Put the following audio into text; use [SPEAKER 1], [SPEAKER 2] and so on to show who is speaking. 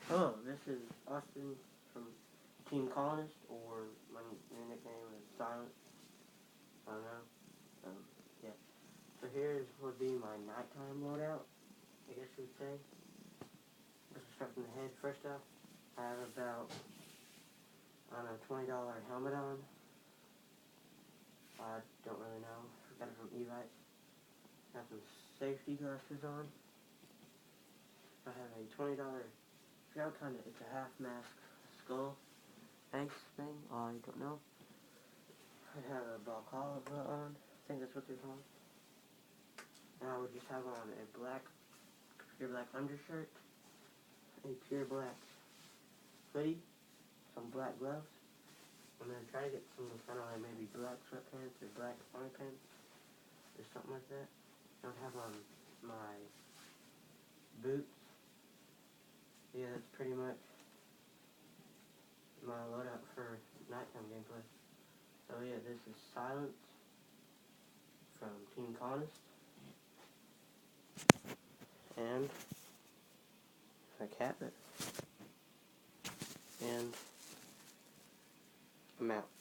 [SPEAKER 1] Hello, this is Austin from Team Colonist, or my nickname is Silent. I don't know. Yeah. So here would be my nighttime loadout, I guess you would say. Let's start from the head. First off, I have about, a $20 helmet on. I don't really know. I got it from Evite. I have some safety glasses on. I have a $20, it's a half mask skull face thing. I don't know. I have a balaclava on. I think that's what they're called. And I would just have on a pure black undershirt, a pure black hoodie, some black gloves. I'm going to try to get some kind of like maybe black sweatpants or black army pants or something like that. I would have on my boots. Yeah, that's pretty much my loadout for nighttime gameplay. So yeah, this is Silence from Team Colonist. And I cap it. And I'm out.